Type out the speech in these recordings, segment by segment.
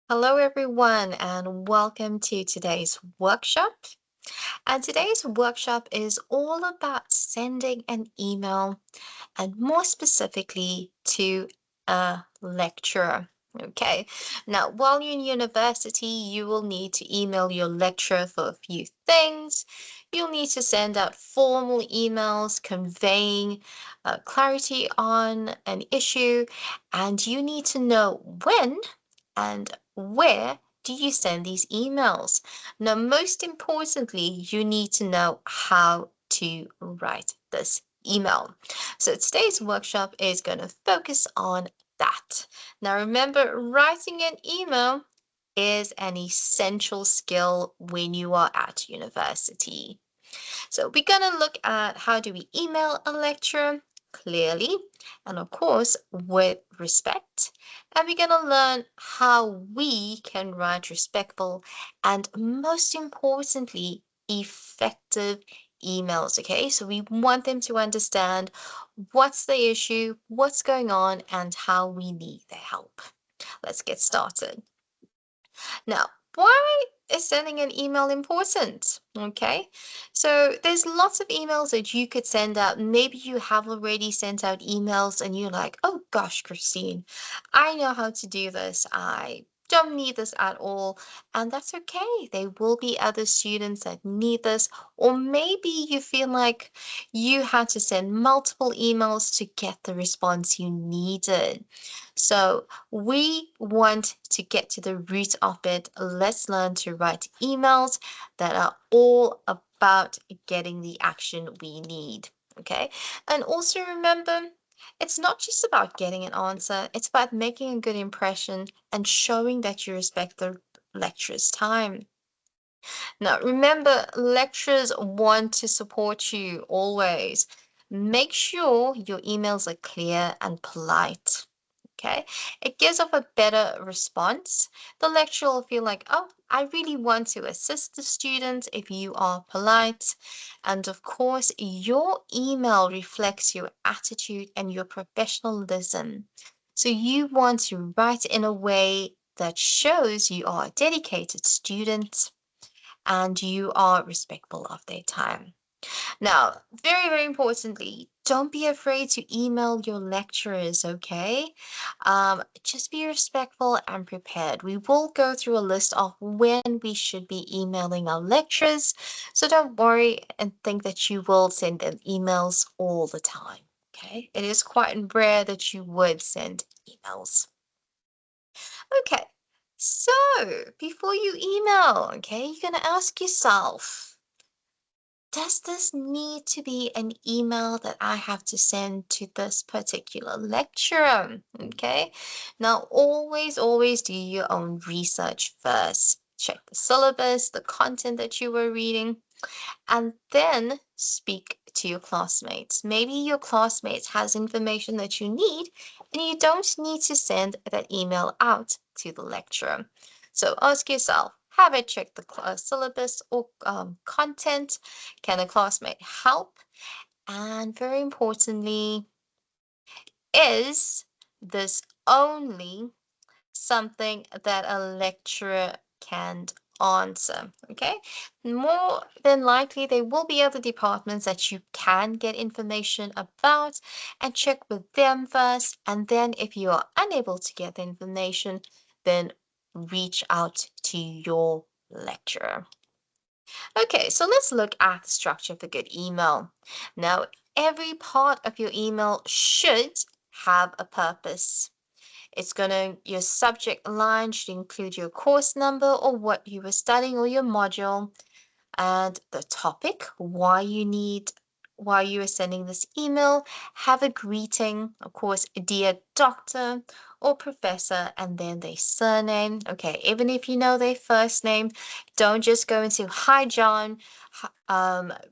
Hello, everyone, and welcome to today's workshop. And today's workshop is all about sending an email and more specifically to a lecturer. Okay, now while you're in university, you will need to email your lecturer for a few things. You'll need to send out formal emails conveying clarity on an issue, and you need to know when and where do you send these emails. Now, most importantly, you need to know how to write this email. So today's workshop is going to focus on that. Now, remember, writing an email is an essential skill when you are at university. So we're going to look at how do we email a lecturer clearly and of course with respect. And we're going to learn how we can write respectful and most importantly, effective emails. Okay, so we want them to understand what's the issue, what's going on, and how we need their help. Let's get started. Now, why is sending an email important? Okay, so there's lots of emails that you could send out. Maybe you have already sent out emails and you're like, oh gosh, Christine, I know how to do this. I don't need this at all. And that's okay. There will be other students that need this. Or maybe you feel like you had to send multiple emails to get the response you needed. So we want to get to the root of it. Let's learn to write emails that are all about getting the action we need. Okay. And also remember, it's not just about getting an answer, it's about making a good impression and showing that you respect the lecturer's time. Now, remember, lecturers want to support you always. Make sure your emails are clear and polite. Okay, it gives off a better response. The lecturer will feel like, oh, I really want to assist the student if you are polite. And of course, your email reflects your attitude and your professionalism. So you want to write in a way that shows you are a dedicated student and you are respectful of their time. Now, very, very importantly, don't be afraid to email your lecturers, okay? Just be respectful and prepared. We will go through a list of when we should be emailing our lecturers, so don't worry and think that you will send them emails all the time, okay? It is quite rare that you would send emails. Okay, so before you email, okay, you're gonna ask yourself, does this need to be an email that I have to send to this particular lecturer? Okay. Now, always do your own research first. Check the syllabus, the content that you were reading, and then speak to your classmates. Maybe your classmates has information that you need, and you don't need to send that email out to the lecturer. So ask yourself, have I checked the syllabus or content? Can a classmate help? And very importantly, is this only something that a lecturer can answer? Okay, more than likely, there will be other departments that you can get information about and check with them first. And then, if you are unable to get the information, then reach out to your lecturer. Okay, so let's look at the structure of a good email. Now, every part of your email should have a purpose. Your subject line should include your course number or what you were studying or your module and the topic, why you are sending this email. Have a greeting, of course, dear doctor or professor, and then their surname. Okay, even if you know their first name, don't just go into hi John,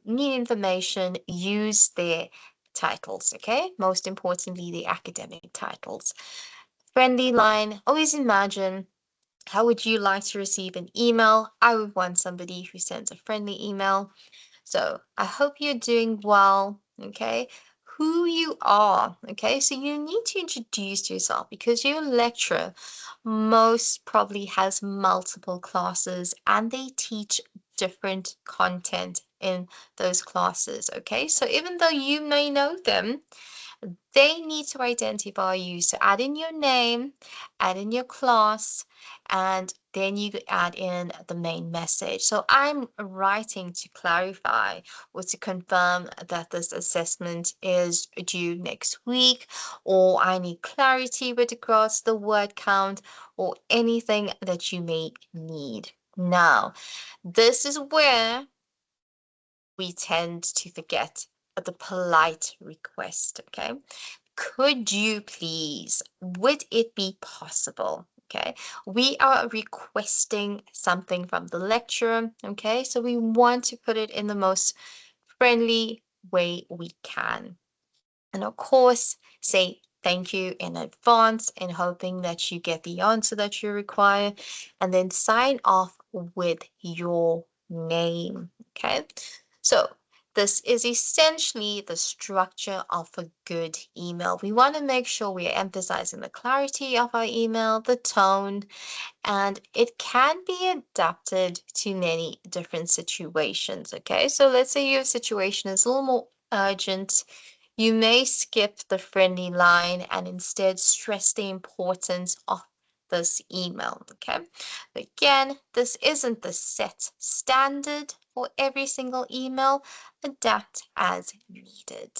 need information, use their titles, okay? Most importantly, the academic titles. Friendly line, always imagine how would you like to receive an email? I would want somebody who sends a friendly email. So I hope you're doing well. Okay. who you are. Okay, so you need to introduce yourself because your lecturer most probably has multiple classes and they teach different content in those classes. Okay, so even though you may know them, they need to identify you. So add in your name, add in your class, and then you add in the main message. So I'm writing to clarify or to confirm that this assessment is due next week, or I need clarity with regards to the word count or anything that you may need. Now, this is where we tend to forget the polite request, okay? Could you please, would it be possible? Okay, we are requesting something from the lecturer. Okay, so we want to put it in the most friendly way we can. And of course, say thank you in advance and hoping that you get the answer that you require, and then sign off with your name. Okay, so this is essentially the structure of a good email. We want to make sure we are emphasizing the clarity of our email, the tone, and it can be adapted to many different situations. Okay, so let's say your situation is a little more urgent. You may skip the friendly line and instead stress the importance of this email. Okay, again, this isn't the set standard for every single email. Adapt as needed.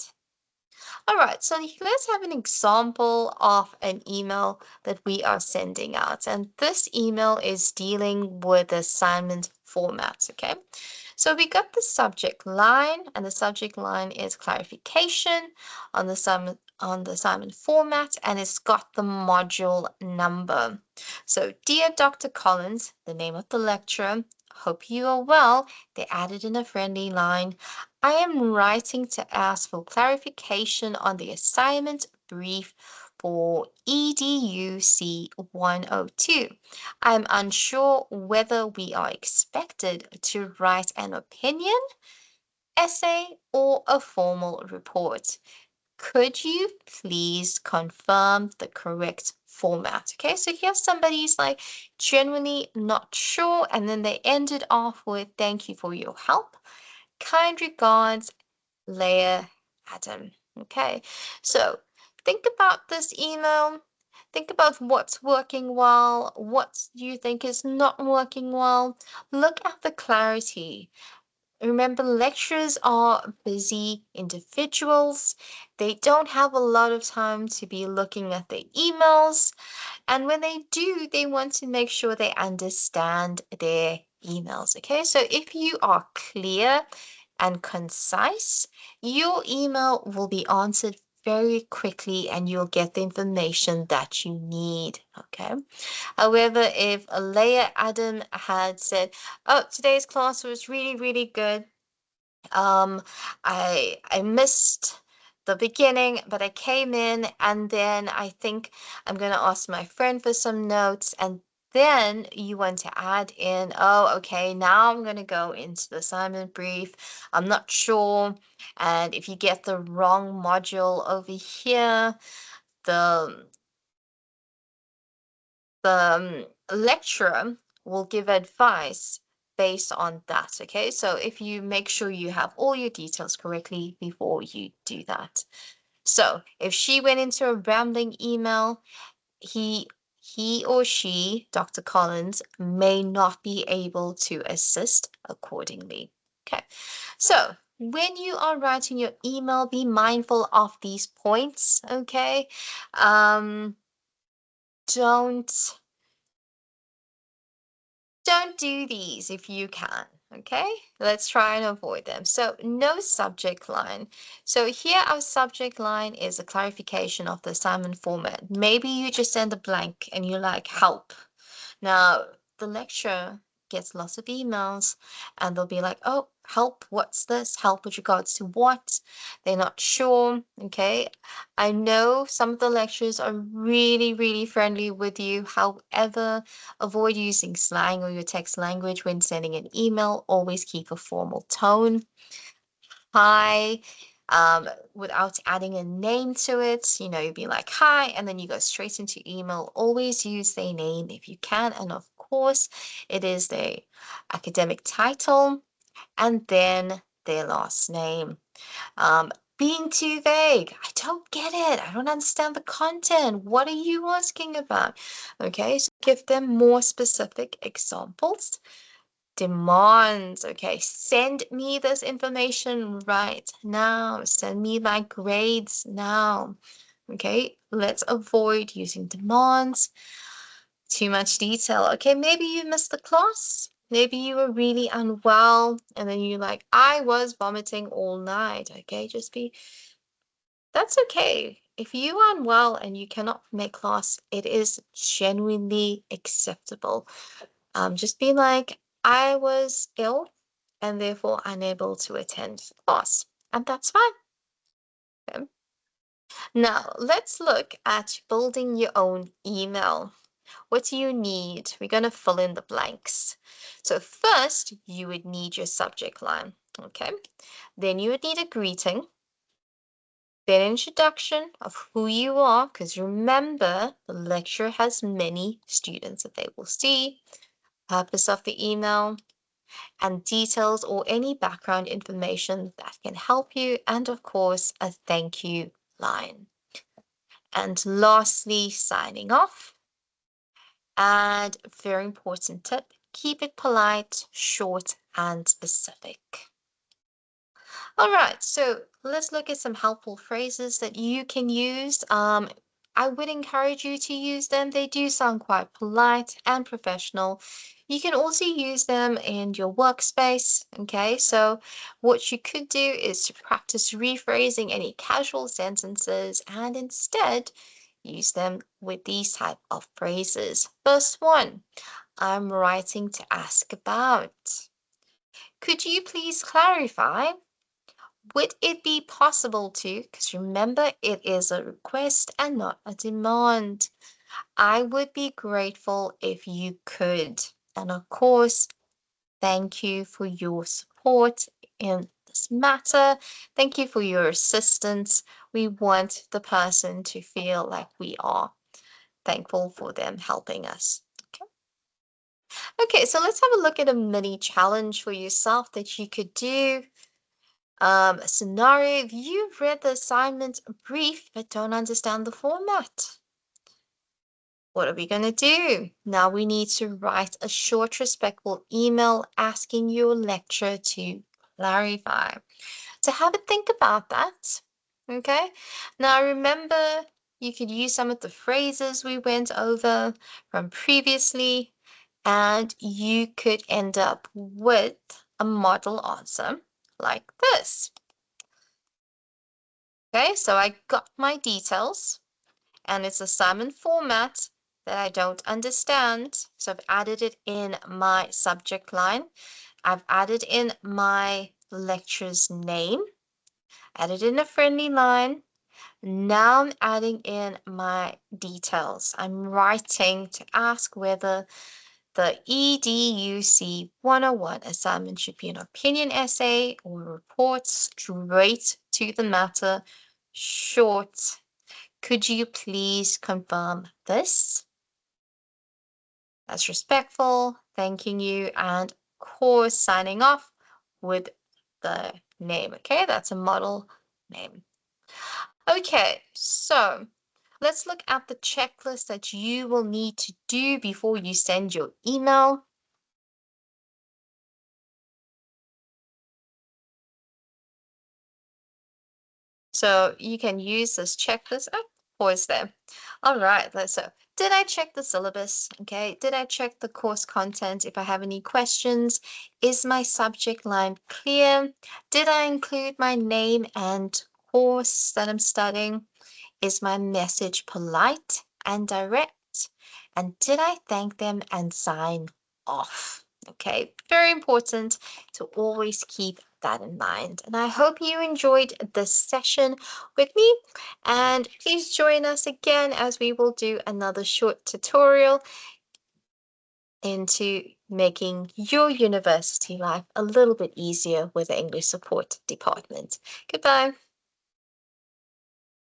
All right, so let's have an example of an email that we are sending out. And this email is dealing with assignment formats, okay? So we got the subject line, and the subject line is clarification on the assignment format, and it's got the module number. So, dear Dr. Collins, the name of the lecturer, hope you are well. They added in a friendly line. I am writing to ask for clarification on the assignment brief for EDUC 102. I'm unsure whether we are expected to write an opinion, essay, or a formal report. Could you please confirm the correct format? Okay, so here somebody's like genuinely not sure, and then they ended off with thank you for your help. Kind regards, Leah Adam. Okay, so think about this email. Think about what's working well, what you think is not working well. Look at the clarity. Remember, lecturers are busy individuals. They don't have a lot of time to be looking at their emails. And when they do, they want to make sure they understand their emails. Okay, so if you are clear and concise, your email will be answered very quickly and you'll get the information that you need. Okay. However, if Alea Adam had said, oh, today's class was really, really good. Um, I missed the beginning, but I came in and then I think I'm gonna ask my friend for some notes, and then you want to add in, oh, okay, now I'm gonna go into the assignment brief. I'm not sure. And if you get the wrong module over here, the lecturer will give advice based on that. Okay, so if you make sure you have all your details correctly before you do that. So if she went into a rambling email, he he or she, Dr. Collins, may not be able to assist accordingly. Okay, so when you are writing your email, be mindful of these points. Okay, um, don't don't do these if you can, okay? Let's try and avoid them. So no subject line. So here our subject line is a clarification of the assignment format. Maybe you just send a blank and you like help. Now, the lecturer gets lots of emails and they'll be like, oh, help, what's this? Help with regards to what? They're not sure. Okay. I know some of the lecturers are really, really friendly with you. However, avoid using slang or your text language when sending an email. Always keep a formal tone. Hi. without adding a name to it. You'd be like, hi, and then you go straight into email. Always use their name if you can. And of course, it is their academic title and then their last name. Um, being too vague. I don't get it. I don't understand the content. What are you asking about? Okay, so give them more specific examples. Demands. Okay, send me this information right now. Send me my grades now. Okay, let's avoid using demands. Too much detail. Okay, maybe you missed the class. Maybe you were really unwell and then you're like, I was vomiting all night. Okay, that's okay. If you are unwell and you cannot make class, it is genuinely acceptable. Just be like, I was ill and therefore unable to attend class. And that's fine. Okay. Now, let's look at building your own email. What do you need? We're going to fill in the blanks. So first, you would need your subject line. Okay. Then you would need a greeting, then introduction of who you are, because remember, the lecturer has many students that they will see, purpose of the email, and details or any background information that can help you, and of course, a thank you line. And lastly, signing off. And very important tip, keep it polite, short, and specific. All right, so let's look at some helpful phrases that you can use. I would encourage you to use them. They do sound quite polite and professional. You can also use them in your workspace. Okay, so what you could do is to practice rephrasing any casual sentences and instead use them with these type of phrases. First one, I'm writing to ask about. Could you please clarify? Would it be possible to, because remember it is a request and not a demand. I would be grateful if you could. And of course, thank you for your support in this matter. Thank you for your assistance. We want the person to feel like we are thankful for them helping us. Okay. Okay, so let's have a look at a mini challenge for yourself that you could do. Scenario, if you've read the assignment brief but don't understand the format, what are we going to do? Now we need to write a short, respectful email asking your lecturer to clarify. So have a think about that. Okay. Now remember, you could use some of the phrases we went over from previously, and you could end up with a model answer like this. Okay, so I got my details and it's assignment format that I don't understand. So I've added it in my subject line. I've added in my lecturer's name, added in a friendly line. Now I'm adding in my details. I'm writing to ask whether the EDUC 101 assignment should be an opinion essay or a report straight to the matter, short. Could you please confirm this? That's respectful, thanking you, and of course signing off with the name. Okay, that's a model name. Okay, so let's look at the checklist that you will need to do before you send your email. So you can use this checklist. Oh, pause there. All right, so did I check the syllabus? Okay, did I check the course content if I have any questions? Is my subject line clear? Did I include my name and course that I'm studying? Is my message polite and direct? And did I thank them and sign off? Okay, very important to always keep that in mind. And I hope you enjoyed this session with me. And please join us again as we will do another short tutorial into making your university life a little bit easier with the English support department. Goodbye.